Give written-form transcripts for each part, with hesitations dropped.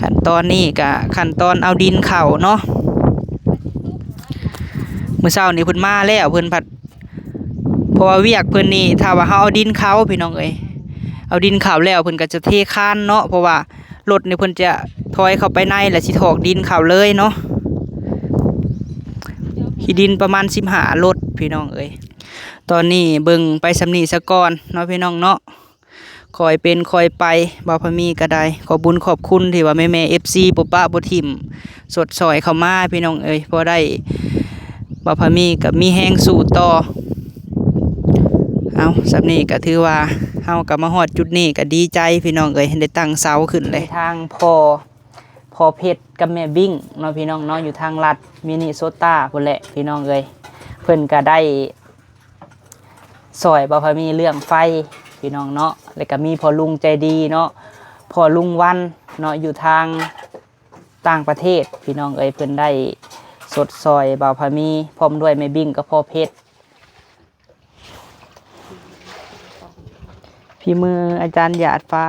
ขั้นตอนนี้ก็ขั้นตอนเอาดินเข่าเนาะมื้อเช้านี้เพิ่นมาแล้วเพิ่นผัดเพราะว่าเวียกเพิ่นนี่ถ้าว่าเฮาเอาดินเข้าพี่น้องเอ้ยเอาดินเข้าแล้วเพิ่นก็จะเทคานเนาะเพราะว่ารถนี่เพิ่นจะถอยเข้าไปในแล้วสิถอกดินเข้าเลยเนาะขี้ดินประมาณ15รถพี่น้องเอ้ยตอนนี้เบิ่งไปสำนีซะก่อนเนาะพี่น้องเนาะคอยเป็นคอยไปบ่าวพะมีก็ได้ขอบุญขอบคุณที่ว่าแม่ๆ FC บ่ปะบ่ทิ่มสดสอยเข้ามาพี่น้องเอ้ยพอได้บ่าวพะมีก็มีแฮงสู้ต่อเอาสำนี้ก็ถือว่าเฮาก็มาฮอดจุดนี้ก็ดีใจพี่น้องเอ้ยได้ตั้งเสาขึ้นเลยทางพอเพชรกับแม่บิ้งเนาะพี่น้องเนาะอยู่ทางลัดมินิโซต้าพุ่นแหละพี่น้องเอ้ยเพิ่นก็ได้ซอยบ่าวพะมีเรื่องไฟพี่น้องเนาะแล้วก็มีพ่อลุงใจดีเนาะพ่อลุงวันเนาะอยู่ทางต่างประเทศพี่น้องเอ้ยเพิ่นได้สดซอยบ่าวพะมีพร้อมด้วยแม่บิ้งกับพ่อเพชรพี่มืออาจารย์หยาดฟ้า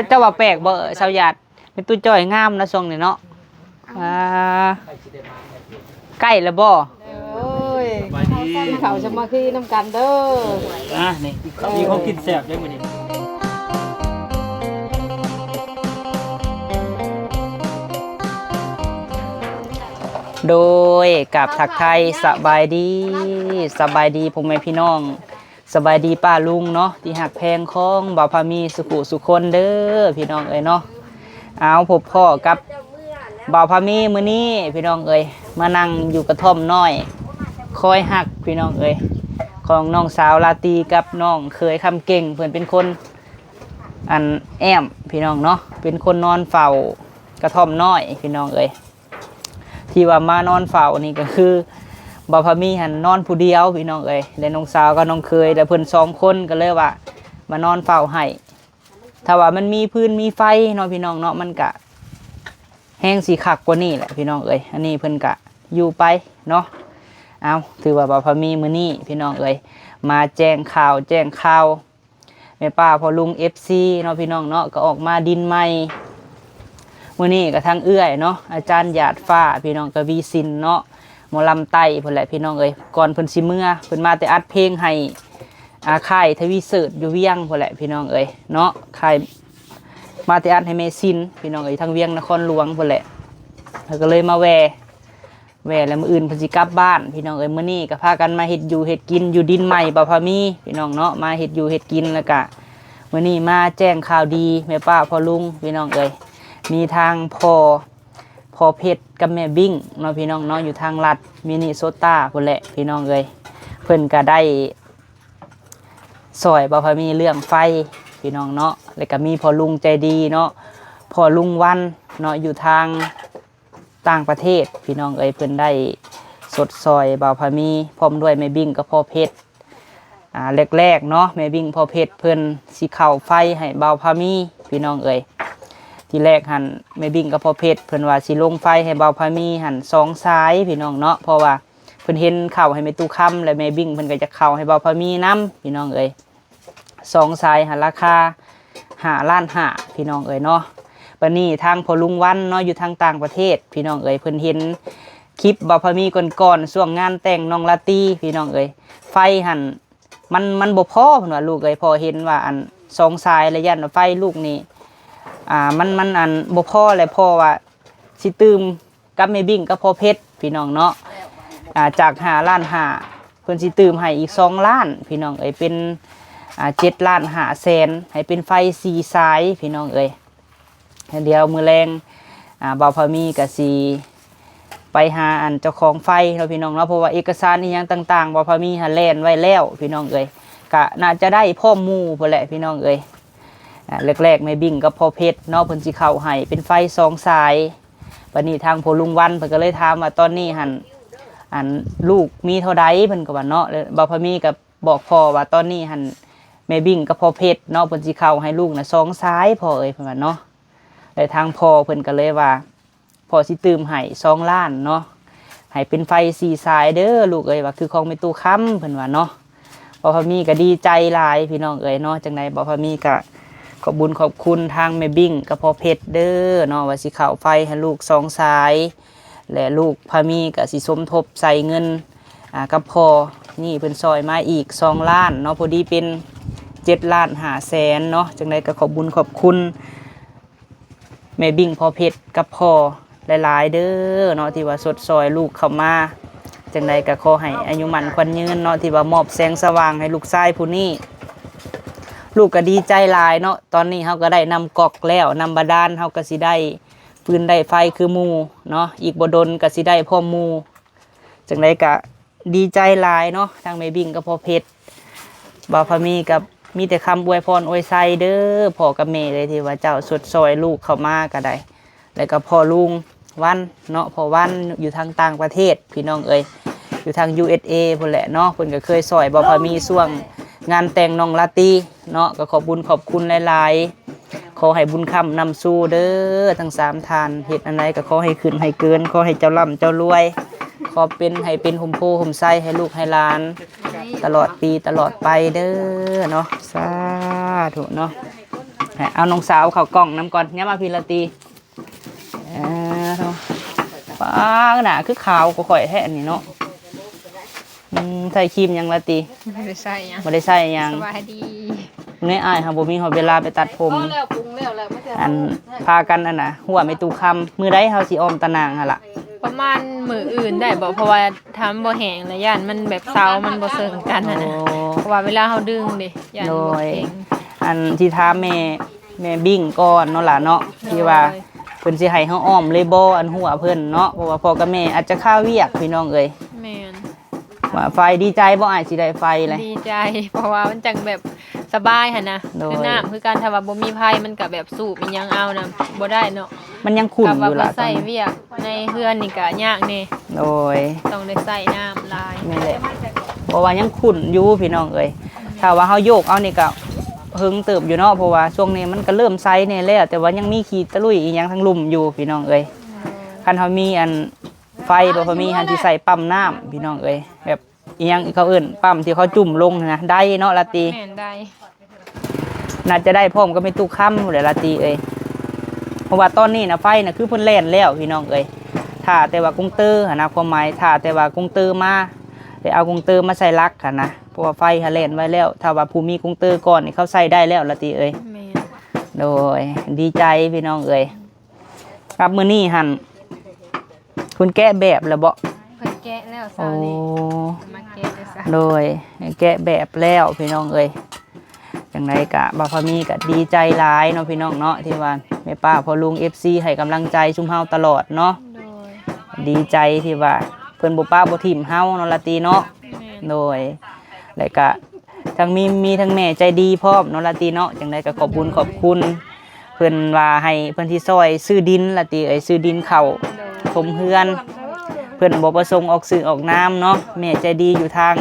จะว่าแปลกบ่ชาวหยาดเป็นตุ้ยจ้อยงามนะทรงนี่เนาะใกล้แล้วบ่โอ้ยเขาจะมาขี้น้ำกันเด้อนี่มีของกินแซ่บได้มื้อนี้โดยกับทักไทยสบายดีพ่อแม่พี่น้องสบายดีป้าลุงเนาะที่หักแพงของบ่าวพามีสุขุสุคนเด้อพี่น้องเอ้ยเนาะเอาพบพ่อกับบ่าวพามีมื้อนี้พี่น้องเอ้ยมานั่งอยู่กระท่อมน้อยคอยหักพี่น้องเอ้ยของน้องสาวลาตีกับน้องเคยคำเก่งเพิ่นเป็นคนอันแอมพี่น้องเนาะเป็นคนนอนเฝ้ากระท่อมน้อยพี่น้องเอ้ยที่ว่ามานอนเฝ้านี่ก็คือบ่าวพามีหันนอนผู้เดียวพี่น้องเอ้ยและน้องสาวก็น้องเคยแต่เพิ่น2คนก็เลยว่ามานอนเฝ้าให้ถ้าว่ามันมีพื้นมีไฟเนาะพี่น้องเนาะมันก็แห้งสีคักกว่านี้แหละพี่น้องเอ้ยอันนี้เพิ่นก็อยู่ไปเนาะเอาถือว่าบ่าวพามีมื้อนี้พี่น้องเอ้ยมาแจ้งข่าวแม่ป้าพ่อลุง FC เนาะพี่น้องเนาะก็ออกมาดินใหม่มื้อนี้ก็ทั้งเอื้อยเนาะอาจารย์หยาดฟ้าพี่น้องกวีสินเนาะหมอลำไต้เพิ่นแหละพี่น้องเอ้ยก่อนเพิ่นสิเมื่อเพิ่นมาแต่อัดเพลงให้ค่ายทวีเสิร์ชอยู่เวียงเพิ่นแหละพี่น้องเอ้ยเนาะค่ายมาแต่อัดให้เมซินพี่น้องเอ้ยทางเวียงนครหลวงเพิ่นแหละแล้วก็เลยมาแวแล้วมื้ออื่นเพิ่นสิกลับบ้านพี่น้องเอ้ยมื้อนี้ก็พากันมาเฮ็ดอยู่เฮ็ดกินอยู่ดินใหม่บ่าวพามีพี่น้องเนาะมาเฮ็ดอยู่เฮ็ดกินแล้วก็มื้อนี้มาแจ้งข่าวดีแม่ป้าพ่อลุงพี่น้องเอ้ยมีทางพ่อเพชรกับแม่บิ้งเนาะพี่น้องเนาะอยู่ทางลัดมินิโซต้าพุ่นแหละพี่น้องเอ้ยเพิ่นก็ได้ซอยบ่าวพามีเรื่องไฟพี่น้องเนาะแล้วก็มีพ่อลุงใจดีเนาะพ่อลุงวันเนาะอยู่ทางต่างประเทศพี่น้องเอ้ยเพิ่นได้สดซอยบ่าวพามีพร้อมด้วยแม่บิ้งกับพ่อเพชรแรกๆเนาะแม่บิ้งพ่อเพชรเพิ่นสิเข้าไฟให้บ่าวพามีพี่น้องเอ้ยที่แรกหันแม่บิ้งกับพ่อเพชรเพิ่นว่าสิลงไฟให้บ่าวพามีหัน2สายพี่น้องเนาะเพราะว่าเพิ่นเห็นเข้าให้แม่ตู้ค่ำและแม่บิ้งเพิ่นก็จะเข้าให้บ่าวพามีนำพี่น้องเอ้ย2สายหันราคา5 ล้าน 5พี่น้องเอ้ยเนาะบัดนี้ทางพ่อลุงวันเนาะอยู่ทางต่างประเทศพี่น้องเอ้ยเพิ่นเห็นคลิปบ่าวพามีก่อนๆช่วงงานแต่งน้องลาตีพี่น้องเอ้ยไฟหันมันบ่พอเพิ่นว่าลูกเอ้ยพอเห็นว่าอัน2สายระยะไฟลูกนี้มันอันบ่พอเลยพ่อว่าสิตื่มกับแม่บิ้งกับพ่อเพชรพี่น้องเนาะจาก5 ล้าน 5เพิ่นสิตื่มให้อีก2 ล้านพี่น้องเอ้ยเป็น7 ล้าน 5 แสนให้เป็นไฟ4สายพี่น้องเอ้ยเดี๋ยวมื้อแรงบ่าวพามีก็สิไปหาอันเจ้าของไฟเนาะพี่น้องเนาะเพราะว่าเอกสารอีหยังต่างๆบ่าวพามีหาแล่นไว้แล้วพี่น้องเอ้ยก็น่าจะได้พร้อมหมู่พุ่นแหละพี่น้องเอ้ยแรกๆแม่บิ้งกับพ่อเพชรเนาะเพิ่นสิเข้าให้เป็นไฟ2สายบัดนี้ทางพ่อลุงวันเพิ่นก็เลยถามว่าตอนนี้หันอันลูกมีเท่าใดเพิ่นก็ว่าเนาะบ่าวพามีก็บอกพ่อว่าตอนนี้หันแม่บิ้งกับพ่อเพชรเนาะเพิ่นสิเข้าให้ลูกน่ะ2สายพ่อเอ้ยเพิ่นว่าเนาะแต่ทางพ่อเพิ่นก็เลยว่าพ่อสิตื่มให้2 ล้านเนาะให้เป็นไฟ4สายเด้อลูกเอ้ยว่าคือของแม่ตู้ค้ำเพิ่นว่าเนาะบ่าวพามีก็ดีใจหลายพี่น้องเอ้ยเนาะจังได๋บ่าวพามีก็ ขอบบุญขอบคุณทางแม่บิ้งกับพ่อเพชรเด้อเนาะว่าสิเข้าไฟให้ลูก2 สายและลูกพามีก็สิสมทบใส่เงินกับพ่อนี่เพิ่นซอยมาอีก2 ล้านเนาะพอดีเป็น7,500,000เนาะจังได๋ก็ขอบบุญขอบคุณแม่บิ้งพ่อเพชรกับพ่อหลายๆเด้อเนาะที่ว่าสดซอยลูกเข้ามาจังไดก็ขอให้อายุมั่นขวัญยืนเนาะที่ว่ามอบแสงสว่างให้ลูกชายผู้นี้ลูกก็ดีใจหลายเนาะตอนนี้เฮาก็ได้นำกอกแล้วนำบาดาลเฮาก็สิได้ปืนได้ไฟคือหมู่เนาะอีกบ่ดนก็สิได้พ่อหมู่จังไดก็ดีใจหลายเนาะทางแม่บิ้งกับพ่อเพชรบ่าวพามีกับมีแต่คำอวยพรอวยไสเด้อพ่อกับแม่เลยที่ว่าเจ้าสดซอยลูกเข้ามาก็ได้แล้วก็พ่อลุงวันเนาะพ่อวันอยู่ทางต่างประเทศพี่น้องเอ้ยอยู่ทาง USA พุ่นแหละเนาะเพิ่นก็เคยซอยบ่าวพามีช่วงงานแต่งน้องลาตีเนาะก็ขอบบุญขอบคุณหลายๆขอให้บุญคำนำสู่เด้อทั้ง3ท่านเฮ็ดอันใดก็ขอให้ขึ้นให้เกินขอให้เจ้าร่ำเจ้ารวยขอเป็นให้เป็นห่มโพห่มไส้ให้ลูกให้หลานตลอดปีตลอดไปเด้อเนาะสาธุเนาะเอาน้องสาวเข้ากล้องน้ำก่อนเนี่ยมาพิลาตีเนาะป้าหนาคือขาวก็ข่อยแท้อันนี้เนาะใส่ครีมยังละตี ไม่ได้ใส่ยัง บ่ได้ใส่ยัง สบายดี นี่อ้ายค่ะบ่มีเวลาไปตัดผม แล้วปรุงแล้วไม่ได้ อันพากันอันน่ะหัวไม่ตู้คำมือใดเฮาสิออมตะนางหั่นล่ะ ประมาณมืออื่นได้บอกเพราะว่าทำบ่แห้งและย่านมันแบบเซามันบ่เซิงกันนะนะเพราะว่าเวลาเฮาดึงดิย่าน โด บ่ ย แข็ง อันที่ถามแม่บิ้งก่อนเนาะล่ะเนาะที่ว่าเพิ่นสิให้เฮาอ้อมเลยบ่อันหัวเพิ่นเนาะเพราะว่าพ่อกับแม่อาจจะข้าวเวียกพี่น้องเอ้ย แม่น ว่าไฟดีใจบ่อ้ายสิได้ไฟเลย ดีใจ เพราะว่ามันจังแบบสบายหั่นนะ โดย คือน้ำคือการถ้าว่าบ่มีไผมันก็แบบสูบอีหยังเอานะบ่ได้เนาะ มันยังขุ่น กับ อ ว่า ยู่ บ่ ล่ะตอ ใส่ นนี้ เวียกในเฮือนนี่ก็ยากแน่ โดย ต้องได้ใส่น้ำหลาย นี่แหละเพราะว่ายังขุ่นอยู่พี่น้องเอ้ยถ้าว่าเฮาโยกเอานี่ก็หึงเติบอยู่เนาะเพราะว่าช่วงนี้มันก็เริ่มไซส์นี่แล้วแต่ว่ายังมีขี้ตะลุยอีหยังทั้งลุ่มอยู่พี่น้องเอ้ยคันเฮามีอันไฟบ่พอมีหันสิใส่ปั๊มน้ำพี่น้องเอ้ยแบบอีหยังเขาเอิ้นปั๊มที่เขาจุ่มลงนะได้เนาะละตี แม่นได้ น่าจะได้พร้อมก็ไม่ตู้ค้ำเลยละตีเอ้ยเพราะว่าตอนนี้นะไฟนะคือเพิ่นแล่นแล้วพี่น้องเอ้ยถ้าแต่ว่ากรุงเตอร์หั่นนะความหมายถ้าแต่ว่ากรุงเตอร์มาได้เอากรุงเตอร์มาใส่ลักหั่นนะเพราะว่าไฟหาแล่นไว้แล้วถ้าว่าผู้มีกรุงเตอร์ก่อนนี่เขาใส่ได้แล้วละตีเอ้ย แม่น โดยดีใจพี่น้องเอ้ยครับมื้อนี้หั่นคุณแกะแบบแล้วบ่ เพิ่นแกะแล้ว โอ้ ซานี่มาแกะได้ซะ โดยแกะแบบแล้วพี่น้องเอ้ยจังไดกะบ่าวพามีก็ดีใจหลายเนาะพี่น้องเนาะที่ว่าแม่ป้าพ่อลุง FC ให้กำลังใจชุมเฮาตลอดเนาะ โดย ดีใจที่ว่าเพิ่นบ่ป้าบ่ทิ่มเฮาเนาะละตีเนาะ แม่น โดยแล้วก็ทั้งมีทั้งแม่ใจดีพร้อมเนาะละตีเนาะจังไดก็ขอบคุญขอบคุณเพิ่นว่าให้เพิ่นที่ซอยซื้อดินละตีเอ้ยซื้อดินเข้าถมเฮือน เพิ่นบ่ประสงค์ออกสื่อออกน้ำเนาะแม่ใจดีอยู่ทาง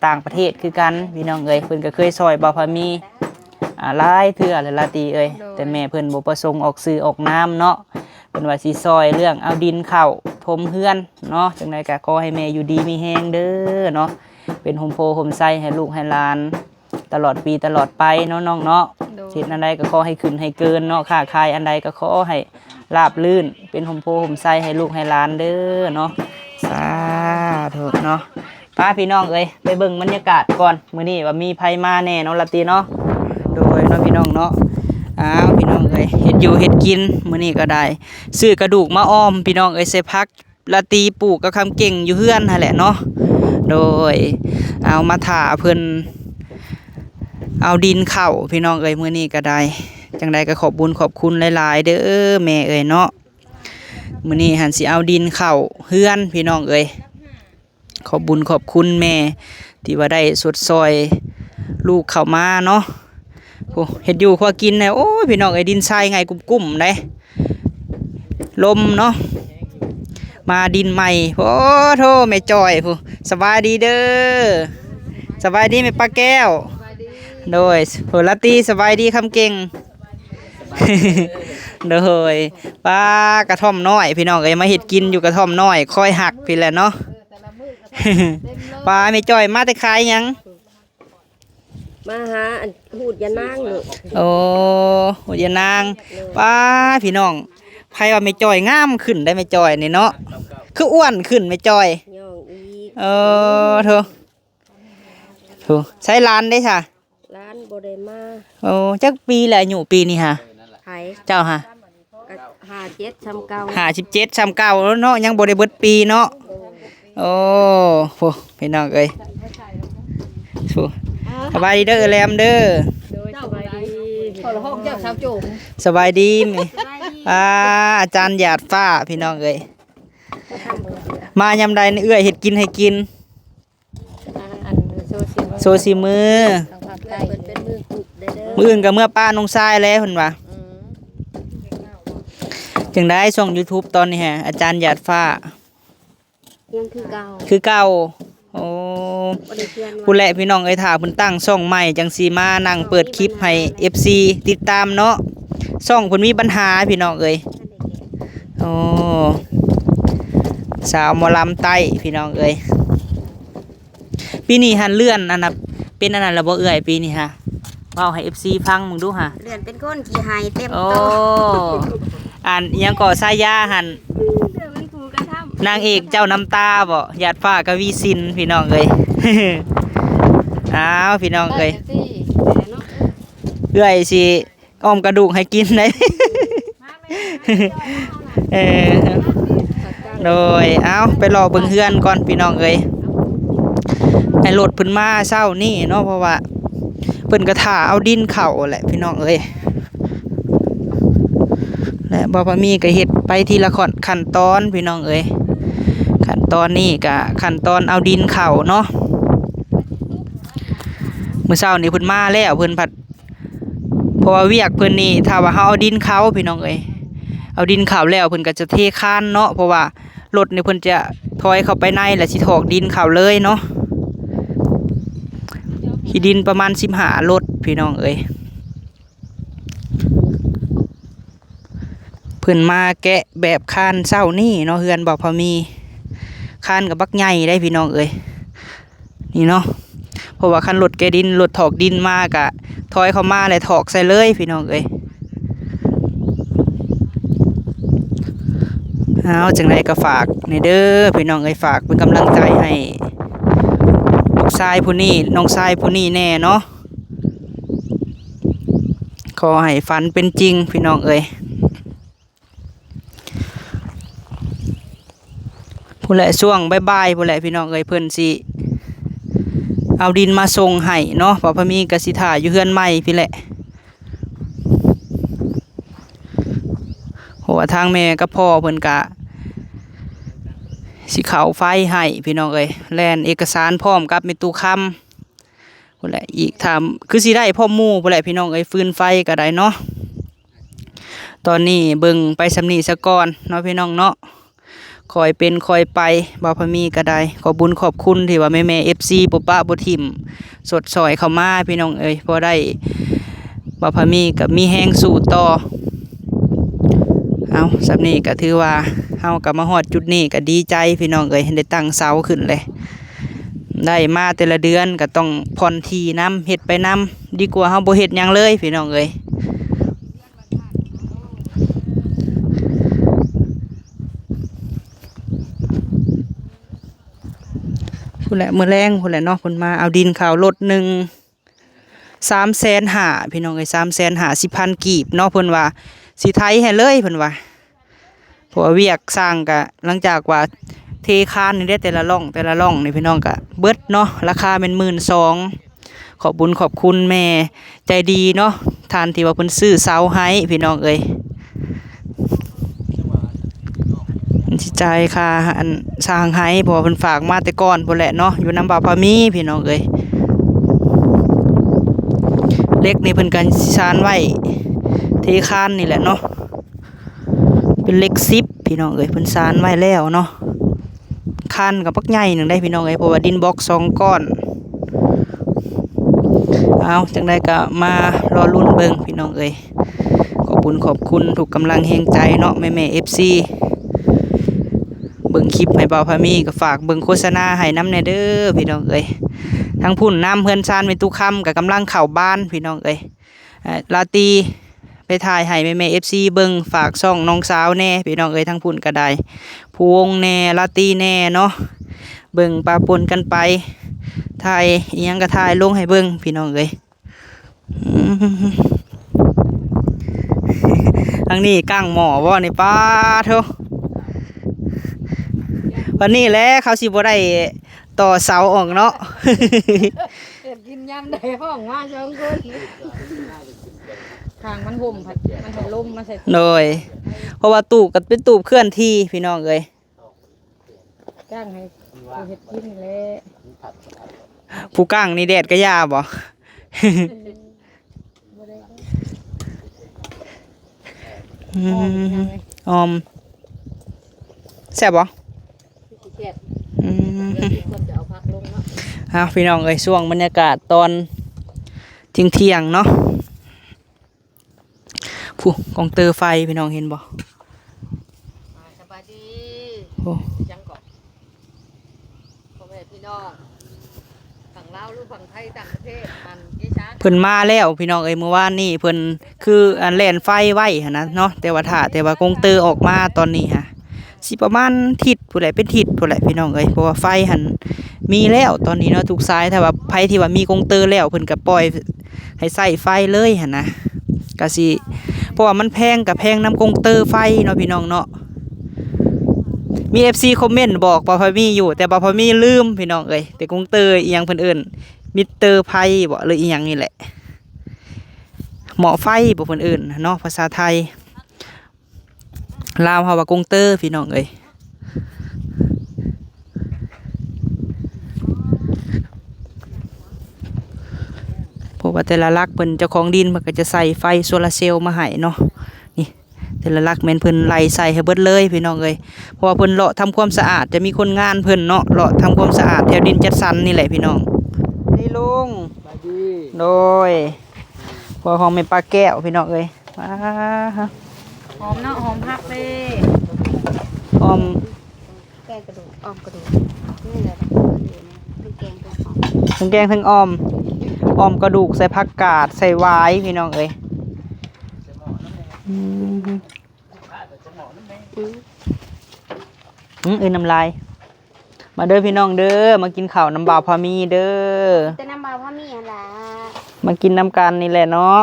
ต่างประเทศคือกันพี่น้องเอ้ยเพิ่นก็เคยซอยบ่าวพามีหลายเทื่อเลยละตีเอ้ยแต่แม่เพิ่นบ่ประสงค์ออกสื่อออกน้ำเนาะเพิ่นว่าสิซอยเรื่องเอาดินเข้าถมเฮือนเนาะจังไดก็ขอให้แม่อยู่ดีมีแฮงเด้อเนาะเป็นโฮมโพโฮมไซให้ลูกให้หลานตลอดปีตลอดไปเนาะน้องเนาะเฮ็ดอันใดก็ขอให้ขึ้นให้เกินเนาะค้าขายอันใดก็ขอให้ราบลื่นเป็นโฮมโพโฮมไซให้ลูกให้หลานเด้อเนาะสาธุเนาะป้าพี่น้องเอ้ยไปเบิ่งบรรยากาศก่อนมื้อนี้ว่ามีไผมาแน่เนาะละตีเนาะโดยเนาะพี่น้องเนาะพี่น้องเอ้ยเฮ็ดอยู่เฮ็ดกินมื้อนี้ก็ได้ซื้อกระดูกมาอ้อมพี่น้องเอ้ยใส่ผักละตีปลูกกับคำเก่งอยู่เฮือนนั่นแหละเนาะโดยเอามาถ่าเพิ่นเอาดินเข้าพี่น้องเอ้ยมื้อนี้ก็ได้จังใดก็ขอบบุญขอบคุณหลายๆเด้อแม่เอ้ยเนาะมื้อนี้หันสิเอาดินเข้าเฮือนพี่น้องเอ้ยขอบบุญขอบคุณแม่ที่ว่าได้สดซอยลูกเข้ามาเนาะโอ้เฮ็ดอยู่พอกินแน่โอ้ยพี่น้องเอ้ยดินทรายไงกุ้มๆได้ลมเนาะมาดินใหม่โอ้โธ่แม่จอยผู้สบายดีเด้อสบายดีแม่ป้าแก้วโดยโหละตีสบายดีคำเก่ง โดยป้ากระท่อมน้อยพี่น้องเอ้ยมาเฮ็ดกินอยู่กระท่อมน้อยคอยหักพี่แหละเนาะ ป้าไม่จ่อยมาแต่ขายหยัง มาหาอันพูดอย่านางลูก โอ้โหยานางป้าพี่น้องไผว่าไม่จอยงามขึ้นได้ไม่จอยนี่เนาะคืออ้วนขึ้นไม่จอย ย่องอีก เธอใช้ร้านได้ค่ะ ร้านบ่ได้มา โอ้จักปีแหละอยู่ปีนี้ฮะ ไผ เจ้าฮะ 57ชำเก่า 57 39แล้วเนาะยังบ่ได้เบิดปีเนาะโอ้โหพี่น้องเอ้ยโหสบายดีเด้อแรมเด้อ โดยสบายดีขอละห้องเจ้าสาวจุ๋ม สบายดีไหมอาจารย์หยาดฟ้าพี่น้องเอ้ยมายำใดนี่เอื้อยเฮ็ดกินให้กิน อันโซเชียล โซซิมือ ทางภาคใต้เป็นมือกุกได้เด้อ มื้ออื่นก็เมื่อป้าน้องทรายแล้วเพิ่นว่าจึงได้ช่อง YouTube ตอนนี้ฮะอาจารย์หยาดฟ้า ยังคือเก่า คือเก่าโอ้ บ่ได้เพื่อน ผู้แหละพี่น้องเอ้ยถ้าเพิ่นตั้งช่องใหม่จังสิมานั่งเปิดคลิปให้ FC ติดตามเนาะช่องเพิ่นมีปัญหาพี่น้องเอ้ยโอ้สาวหมอลำไต้พี่น้องเอ้ยปีนี้หันเลื่อนอันน่ะเป็นอันนั้นละบ่เอื้อยปีนี้ฮะเว้าให้ FC ฟังมึงดูฮะ เดือนเป็นก้นขี้หายเต็ม โอ้ โต อันอิหยังก่อสายยาหัน เดือนเป็นผูกระทำ นางเอกเจ้าน้ำตาบ่หยาดฟ้ากวีสินพี่น้องเอ้ย อ้าวพี่น้องเอ้ยเอื้อยสิอ้อมกระดูกให้กินได้ เออโดยเอาไปรอเบิ่งเฮือนก่อนพี่น้องเอ้ยให้รถเพิ่นมาเช้านี่เนาะเพราะว่าเพิ่นก็ท่าเอาดินเข้าแหละพี่น้องเอ้ยและบ่พอมีก็เฮ็ดไปทีละขั้นตอนพี่น้องเอ้ยขั้นตอนนี้ก็ขั้นตอนเอาดินเข้าเนาะมื้อเช้านี่เพิ่นมาแล้วเพิ่นผัดเพราะว่าเวียกเพิ่นนี่ถ้าว่าเฮาเอาดินเข้าพี่น้องเอ้ยเอาดินเข้าแล้วเพิ่นก็จะเทคานเนาะเพราะว่ารถนี่เพิ่นจะถอยเข้าไปในแล้วสิถอกดินเข้าเลยเนาะขี้ดินประมาณ15รถพี่น้องเอ้ยเพิ่นมาแกะแบบคานเช้านี่เนาะเฮือนบ่พอมีคานกับบักใหญ่ได้พี่น้องเอ้ยนี่เนาะเพราะว่าคันรถแกดินรถถอกดินมากะถอยเข้ามาแล้วถอกใส่เลยพี่น้องเอ้ยเอาจังไดก็ฝากในเด้อพี่น้องเอ้ยฝากเป็นกำลังใจให้ลูกชายผู้นี้น้องชายผู้นี้แน่เนาะขอให้ฝันเป็นจริงพี่น้องเอ้ยผู้แหละช่วงบ่ายๆผู้แหละพี่น้องเอ้ยเพิ่นสิเอาดินมาส่งให้เนาะเพราะพมีกสิถ่าอยู่เฮือนใหม่พี่แหละเพราะว่าทางแม่กับพ่อเพิ่นกะสิเข้าไฟให้พี่น้องเอ้ยแล่นเอกสารพร้อมกับมีตู้คำพุ่นแหละอีกถามคือสิได้พ่อหมู่พุ่นแหละพี่น้องเอ้ยฟืนไฟก็ได้เนาะตอนนี้เบิ่งไปสำนีซะก่อนเนาะพี่น้องเนาะคอยเป็นคอยไปบ่าวพมีก็ได้ขอบุญขอบคุณที่ว่าแม่ๆ FC บ่ปะบ่ทิ่มสดสอยเข้ามาพี่น้องเอ้ยพอได้บ่าวพมีก็มีแฮงสู้ต่อเอาสำนี้ก็ถือว่าเฮาก็มาฮอดจุดนี้ก็ดีใจพี่น้องเอ้ยได้ตั้งเสาขึ้นเลยได้มาแต่ละเดือนก็ต้องผ่อนที่น้ำเฮ็ดไปน้ำดีกว่าเฮาบ่เฮ็ดหยังเลยพี่น้องเอ้ยพุ่นแหละมื้อแรงพุ่นแหละเนาะเพิ่นมาเอาดินข้าวรถหนึ่ง350,000พี่น้องเอ้ย350,000กีบเนาะเพิ่นว่าสิไทยให้เลยเพิ่นว่าเพราะว่าเวียกสร้างก็หลังจากว่าเทคานนี่ได้แต่ละร่องนี่พี่น้องก็เบิดเนาะราคาเป็น12,000ขอบบุญขอบคุณแม่ใจดีเนาะทานที่ว่าเพิ่นซื้อเสาให้พี่น้องเอ้ยสิจ่ายค่าอันสร้างให้เพราะว่าเพิ่นฝากมาแต่ก่อนพุ่นแหละเนาะอยู่นำบ่าวพามีพี่น้องเอ้ยเล็กนี่เพิ่นก็สิสานไว้เทคานนี่แหละเนาะเป็นเล็ก10พี่น้องเอ้ยเพิ่นสานไว้แล้วเนาะคานกับปักใหญ่นึงได้พี่น้องเอ้ยเพราะว่าดินบล็อก2ก้อนเอาจังได๋ก็มารอลุ้นเบิ่งพี่น้องเอ้ยขอบคุณทุกกำลังแห่งใจเนาะแม่ๆ FC เบิ่งคลิปให้บ่าวพามีก็ฝากเบิ่งโฆษณาให้นำแน่เด้อพี่น้องเอ้ย ทั้งพุ่นน้ำเพื่อนซานเป็นตุคำกับกำลังเข่าบ้านพี่น้องเอ้ยลาตีไปถ่ายให้แม่ๆ FC เบิ่งฝากช่องน้องสาวแน่พี่น้องเอ้ยทั้งพุ่นก็ได้พวงแน่ลาตีแน่เนาะเบิ่งปะปนกันไปถ่ายอิหยังก็ถ่ายลงให้เบิ่งพี่น้องเอ้ยทางนี้กั้งหมอบ่นี่ป้าเถอะวันนี้แหละเขาสิบ่ได้ต่อเสาออกเนาะ เก็บกินยำได้ห้องมา2คนทางมันห่มผัดมันลมมาใส่ โดยเพราะว่าตูบก็เป็นตูบเคลื่อนที่พี่น้องเอ้ย จ้างให้ผู้เฮ็ดกินแหละ ผู้กั้งนี่แดดก็ยาบ่ ออมแซ่บบ่ เจ็บ คนจะเอาพักลงเนาะ พี่น้องเอ้ยช่วงบรรยากาศตอนเที่ยงๆเนาะผู้กองเตอร์ไฟพี่น้องเห็นบ่ สบายดี โอ้ ยังเกาะพ่อแม่พี่น้องฝั่งลาวหรือฝั่งไทยต่างประเทศมันกี่ช้าง เพิ่นมาแล้วพี่น้องเอ้ยเมื่อวานนี่เพิ่นคืออันแล่นไฟไว้หั่นนะเนาะแต่ว่ากองเตอร์ออกมาตอนนี้ฮะสิประมาณทิศผู้ใดเป็นทิศผู้ใดพี่น้องเอ้ยเพราะว่าไฟหันมีแล้วตอนนี้เนาะทุกสายถ้าว่าไผที่ว่ามีกงเตอร์แล้วเพิ่นก็ปล่อยให้ใส่ไฟเลยหั่นนะก็สิเพราะว่ามันแพงกับแพงน้ำกงเตอร์ไฟเนาะพี่น้องเนาะมี FC คอมเมนต์บอกบ่พอมีอยู่แต่บ่พอมีลืมพี่น้องเอ้ยแต่กงเตอร์อีหยังเพิ่นเอิ้นมิเตอร์ไฟบ่หรืออีหยังนี่แหละหม้อไฟบ่เพิ่นเอิ้นเนาะภาษาไทยลาวเฮาว่ากงเตอร์พี่น้องเอ้ยเพราะว่าแต่ละหลักเพิ่นเจ้าของดินมันก็จะใส่ไฟโซลาร์เซลล์มาให้เนาะนี่แต่ละหลักแม่นเพิ่นไล่ใส่ให้เบิดเลยพี่น้องเอ้ยเพราะว่าเพิ่นเลาะทำความสะอาดจะมีคนงานเพิ่นเนาะเลาะทำความสะอาดแถวดินจัดสรรนี่แหละพี่น้องนี่ลุงโดยพวกของแม่ปลาแก้วพี่น้องเอ้ยมาฮะ หอมเนาะหอมพักเลย ออม แกงกระดูกอ้อมกระดูกนี่แหละคือแกงตัวหอม ทั้งแกงทั้งออมกระดูกใส่ผักกาดใส่หวายพี่น้องเอ้ยน้ำลายมาเด้อพี่น้องเด้อมากินข้าวน้ำบ่าวพามีเด้อ แต่น้ำเบาพ่อมีอะไร มากินน้ำกันนี่แหละเนาะ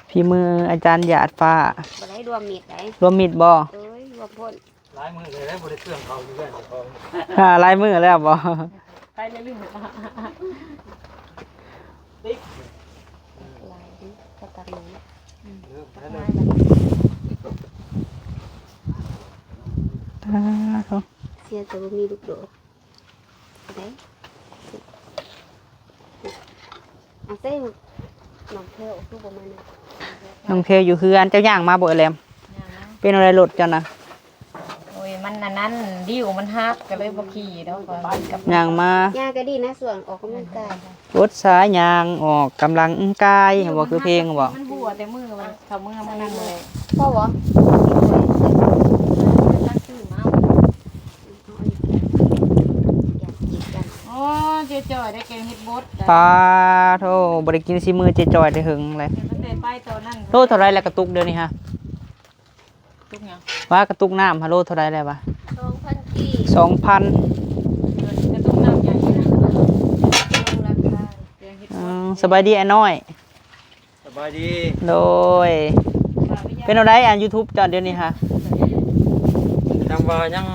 พี่มืออาจารย์หยาดฟ้า บ่ได้รวมมิดไหน รวมมิดบ่ เอ้ยรวมพ่น หลายมือเลยแล้วบ่ได้เครื่องเขาอยู่กันเขา ลายมือแล้วบ่ ไปเลยลืมลายดิก็ตัดหนูเสียแต่ว่ามีลูกโดดได้เอาเส้นหนองเทลคือประมาณนี้ น้องเทลอยู่เฮือนเจ้าย่างมาบ่แลมเป็นอะไรรถจ้ะนะ โอ้ยมันนั้นดิวมันฮักก็เลยบ่ขี่แล้วก็กับ ย่างมา ย่าก็ดีนะส่วนออกกำลังกาย รถสายยางออกกำลังกายบ่คือเพลงบ่ มันหัวแต่มือมันเขามือมันนั่งเลยพ่อวะตั้งชื่อเมาอ๋อเจ๊จอยได้แกงเฮ็ดบด ปลาโธ่บ่ได้กินสิมือเจจอยได้หึงเลย ตั้งแต่ไปตอนนั้น โลเท่าไรแล้วกระตุกเดี๋ยวนี้ฮะ ทุกอย่าง ว่ากระตุกน้ำฮะโลเท่าไรแล้ววะ 2,000กี่ 2,000 กระตุ้งน้ำใหญ่นะราคาแกงเฮ็ดบด สบายดีไอ้น้อย สบายดี โดยเป็นอะไรอ่าน YouTube จอดเดี๋ยวนี้ฮะ จังว่ายัง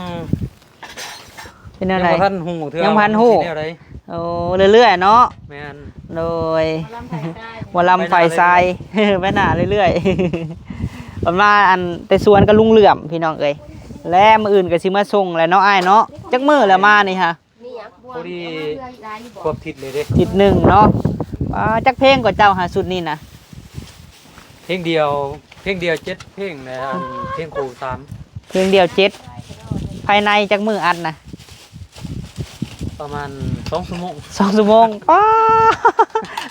เป็นอะไร บ่ทันหูเทื่อ ยังพันหู สิแนวใด โอ้เรื่อยๆเนาะ แม่น โดย ลำไผ่ใต้ วลำไฟทราย ไปหน้าเรื่อยๆ ประมาณอันแต่สวนก็ลุงเหลื่อมพี่น้องเอ้ยและมื้ออื่นก็สิมาส่งแหล้วเนาะอ้ายเนาะจักมื้อแล้วมานี่ฮะ นี่ยักษ์บัว พอดี ร้านอยู่บ่ ควบทิศเลยเด้ จิตหนึ่งเนาะจักเพลงกว่าเจ้าหาสุดนี่นะ เพลงเดียว7เพลงนะเพลงครู3 เพลงเดียว7ภายในจักมื้ออัดนะ ประมาณ2ชั่วโมง 2 ชั่วโมง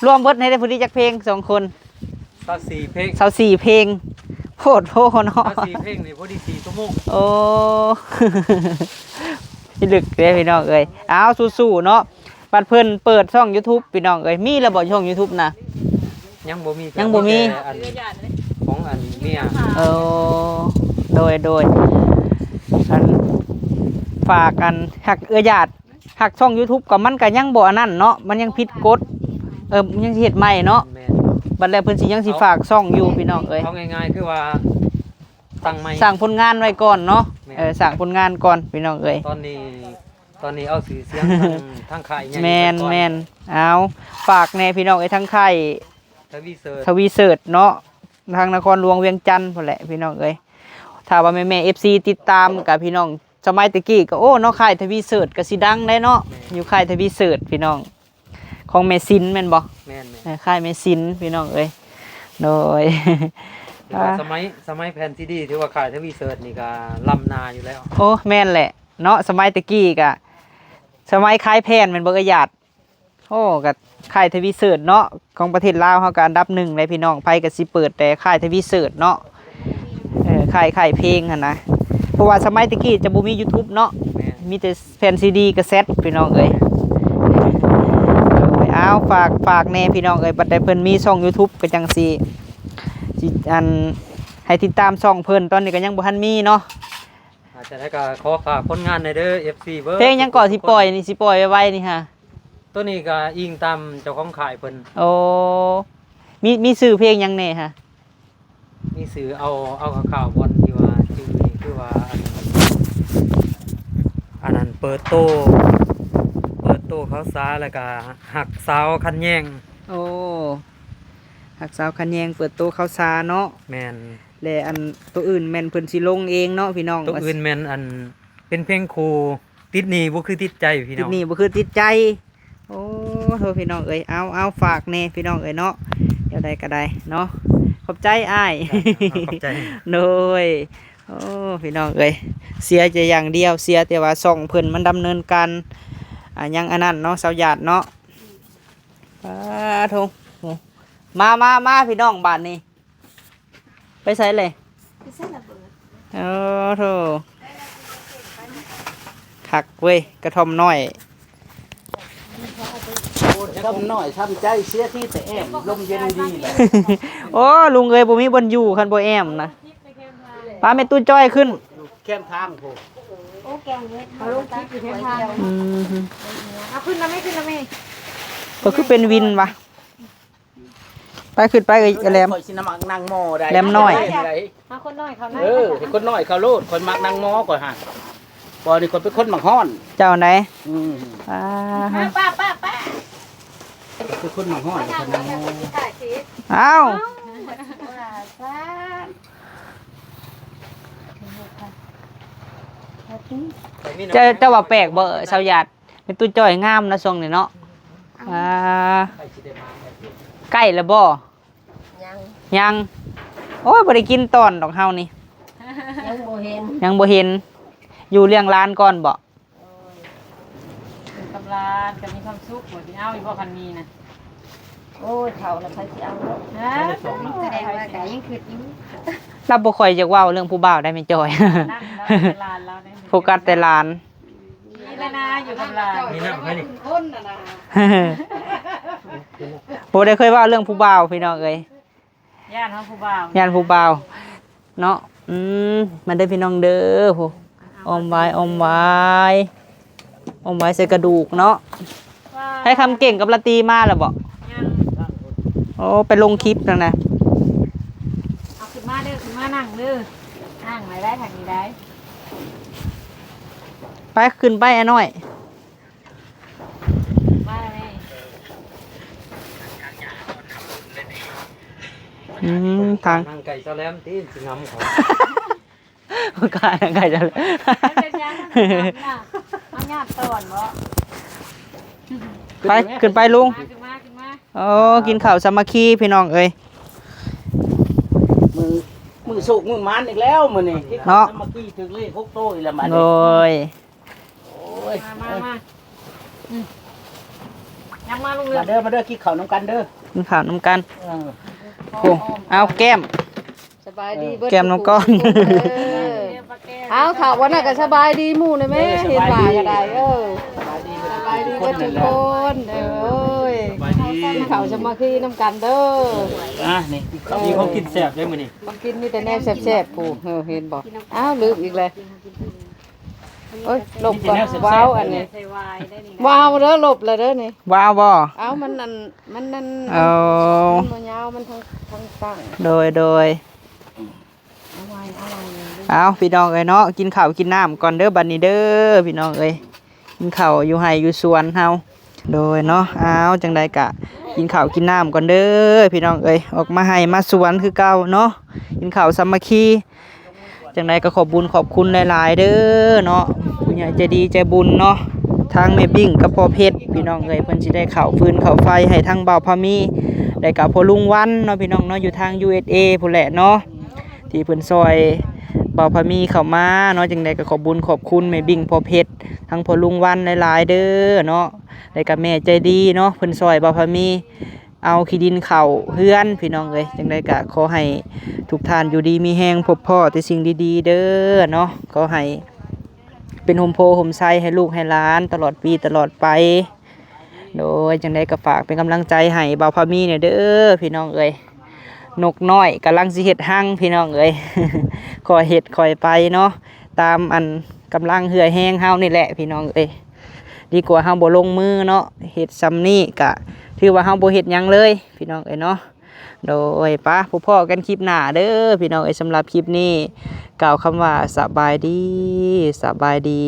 รวมเบิดให้ได้ผู้ที่จักเพลง2 คน 24เพลง 24เพลงโพดโพเนาะ 24เพลงนี่พอดี4ชั่วโมง โอ้ ที่ลึกเด้อพี่น้องเอ้ยเอาสู้ๆเนาะปัดเพิ่นเปิดช่อง YouTube พี่น้องเอ้ยมีแล้วบ่ช่อง YouTube นะ ยังบ่มี ยังบ่มี แต่อันของอันเมีย เออโดยอันฝากกันหักญาติหักช่อง YouTube ก็มันก็ยังบ่อันนั้นเนาะมันยังผิดกฎมันยังสิเฮ็ดใหม่เนาะ แม่น บัดแล้วเพิ่นสิยังสิฝากช่องอยู่พี่น้องเอ้ย เอาง่ายๆคือว่าตั้งใหม่ สร้างผลงานไว้ก่อนเนาะ แม่น สร้างผลงานก่อนพี่น้องเอ้ย ตอนนี้เอาสื่อเสียงทางค่ายใหญ่ แมน ไว้ก่อ แมนเอาฝากแน่พี่น้องไอ้ทั้งไข่ ทวีเสิร์ช ทวีเสิร์ชเนาะทางนครหลวงเวียงจันทร์พุ่นแหละพี่น้องเอ้ยถ้าว่าแม่ๆ FC ติดตามกับพี่น้องสมัยตะกี้ก็โอ้เนาะค่ายทวีเสิร์ชก็สิดังได้เนาะอยู่ค่ายทวีเสิร์ชพี่น้องของแม่ซินแม่นบ่ แม่น ค่ายแม่ซินพี่น้องเอ้ยโดย ๆแต่ว่าสมัยแผ่นซีดีถือว่าค่ายทวีเสิร์ชนี่ก็ล้ำนาอยู่แล้ว โอ้แม่นแหละเนาะสมัยตะกี้ก็สมัยคล้ายแพนแม่นบ่กระหยาดโอ้ก็ค่ายทวีเสิร์ชเนาะของประเทศลาวเฮาก็อันดับ1เลยพี่น้องไผก็สิเปิดแต่ค่ายทวีเสิร์ชเนาะค่ายเพลงหั่นนะเพราะว่าสมัยตะกี้จะบ่มี YouTube เนาะ แม่น มีแต่แผ่นซีดีกระแซดพี่น้องเอ้ยเอาฝากแน่พี่น้องเอ้ยบัดได้เพิ่นมีช่อง YouTube ก็จังสิอันให้ติดตามช่องเพิ่นตอนนี้ก็ยังบ่ทันมีเนาะ อาจจะได้ก็ขอฝากผลงานในเด้อ FC เบิร์ เพลงยังก่อสิปล่อยนี่สิปล่อยไว้ๆนี่ฮะ ตัวนี้ก็อิงตามเจ้าของค่ายเพิ่น โอ้มีชื่อเพลงยังแน่ฮะ มีสื่อเอาข่าวบอลที่ว่าชื่อนี่คือว่าอันนั้นเปิดโตเขาซาแล้วก็หักสาวคันแย่ง โอ้หักสาวคันแยงเปิดโตข้าวสาเนาะ แม่น และอันตัวอื่นแม่นเพิ่นสิลงเองเนาะพี่น้อง ตัวอื่นแม่นอันเป็นเพลงครูติดหนี้บ่คือติดใจพี่ ติ น้ ด อง นี่บ่คือติดใจโอ้โทษพี่น้องเอ้ยเอาฝากแน่พี่น้องเอ้ยเนาะเดี๋ยวใดก็ได้เนาะขอบใจอ้าย ขอบใจ โดยโอ้พี่น้องเอ้ยเสียจะอย่างเดียวเสียแต่ว่าส่องเพิ่นมันดำเนินการยังอันนั้นเนาะสาวหยาดเนาะป้าโทมาพี่น้องบ้านนี้ไปใส่เลยโอ้โทคักเว้ยกระทอมน้อย ทำหน่อยทำใจเสียที่แต่แอมลมเย็นดีเลย โอ้ลุงเอ้ยบ่มีบนอยู่คันบ่แอมนะป้าแม่ตู้จ้อยขึ้น แค่ทางผม เอาลงคลิปอยู่แค่ทาง อืม เอาขึ้นแล้วไม่ ก็คือเป็นวินวะไปขึ้นไปกับแหลม คอยชินมักนางโมได้ แหลมน้อย เอาคนน้อยเขาน้อย ให้คนน้อยเขาโลดคนมักนางโมก่อนฮะพอนี่คนเป็นคนมักฮ้อน เจ้าไหน อืม อ่า ป้า คือคนมักฮ้อนคนนางโม ถ่ายคลิป เอ้า เจ้าว่าแปลกบ่ชาวหยาดเป็นตู้จ้อยงามนะทรงนี่เนาะอ่าใกล้แล้วบ่ยังโอ้ยบ่ได้กินตอนดอกเฮานี่ยังบ่เห็นอยู่เลี้ยงร้านก่อนบ่ กับร้านก็มีความสุขหมดที่เอาอีกบ่คันมีนะ โอ้ยเท่าแล้วใครสิเอาเนาะ ฮะแสดงว่าก็ยังคิดอยู่ เราบ่ค่อยจะเว้าเรื่องผู้บ่าวได้แม่จอย นั่งแล้วเป็นร้านแล้วได้ โฟกัสแต่ร้าน นี่แหละนะอยู่กับร้าน มีน้ำไหมนี่ โบได้เคยว่าเรื่องผู้บ่าวพี่น้องเอ้ย ย่านเฮาผู้บ่าว งานผู้บ่าวเนาะมาเด้อพี่น้องเด้อผู้อมไว้ใส่กระดูกเนาะให้คำเก่งกับละตีมาแล้วบ่ ย่าน โอ้ไปลงคลิปแล้วนะ เอาขึ้นมาเด้อขึ้นมานั่งเด้อนั่งไหนได้ทางนี้ได้ ไปขึ้นไปไอ้น้อย มาแล้วแม่ ทาง นั่งไก่ซะแลมตีนสิงำของ กายไก่จะ มันเป็นยังน่ะเอาญาติตอนบ่ ไปขึ้นไปลุง ขึ้นมา โอ้กินข้าวสามัคคีพี่น้องเอ้ย มือสุกมือมันอีกแล้วมื้อนี้ที่ เนาะ เมื่อกี้ถึงเลข6โตอีกแล้วมา โด นี่ ย โอ้ย มายังมาลุงเรื มาเด้อกินข้าวน้ำกันเด้อ กินข้าวน้ำกัน เออ โอ้เอาแก้ม สบายดีเบิด แก้มน้องก้อน เออ ประ เอาข่าววันน่ะก็สบายดีหมู่เลยแม่เห็นว่าก็ได้สบายดีก็ทุกคนเอ้ยกินข้าวสมาธิน้ำกันเด้อ นี่ มีของกินแซ่บได้มื้อนี้ มันกินมีแต่แนวแซ่บๆปู่เห็นบ่อ้าวลืมอีกเลยโอ้ยหลบก่อนว้าวอันนี้ว้าวเด้อหลบเลยเด้อนี่ ว้าวบ่ เอ้ามันนั่นมันบ่ยาวมันทั้งตั้ง โดย เอาไว้ เอาพี่น้องเอ้ยเนาะกินข้าวกินน้ำก่อนเด้อบัดนี้เด้อพี่น้องเอ้ยกินข้าวอยู่ไห้อยู่สวนเฮาโดยเนาะเอาจังใดกะกินข้าวกินน้ำก่อนเด้อพี่น้องเอ้ยออกมาไห้มาสวนคือเก่าเนาะกินข้าวสามัคคีจังใดก็ขอบบุญขอบคุณหลายๆเด้อเนาะผู้ใหญ่ใจดีใจบุญเนาะทางแม่บิ่งกับพ่อเพชรพี่น้องเอ้ยเพิ่นสิได้ข้าวฟืนข้าวไฟให้ทางเบาพามีได้กับพ่อลุงวันเนาะพี่น้องเนาะอยู่ทาง USA พุ่นแหละเนาะที่เพิ่นซอยเบาพามีเข้ามาเนาะจังใดก็ขอบบุญขอบคุณแม่บิ่งพ่อเพชรทั้งพ่อลุงวันหลายๆเด้อเนาะได้กับแม่ใจดีเนาะเพิ่นซอยเบาพามีเอาขี้ดินเข้าเฮือนพี่น้องเอ้ยจังใดก็ขอให้ทุกท่านอยู่ดีมีแฮงพบพ่อแต่สิ่งดีๆเด้อเนาะขอให้เป็นโฮมโพโฮมไซให้ลูกให้หลานตลอดปีตลอดไปโดยจังใดก็ฝากเป็นกำลังใจให้เบาพามีเนี่ยเด้อพี่น้องเอ้ยนกน้อยกำลังสิเฮ็ดหั่งพี่น้องเอ้ย คอยเฮ็ดคอยไปเนาะตามอันกำลังเหือแห้งเฮานี่แหละพี่น้องเอ้ยดีกว่าเฮาบ่ลงมือเนาะเฮ็ดซ้ำนี่ก็ถือว่าเฮาบ่เฮ็ดหยังเลยพี่น้องเอ้ยเนาะโดยป้าผู้พ่อกันคลิปหน้าเด้อพี่น้องเอ้ยสำหรับคลิปนี้กล่าวคำว่าสบายดี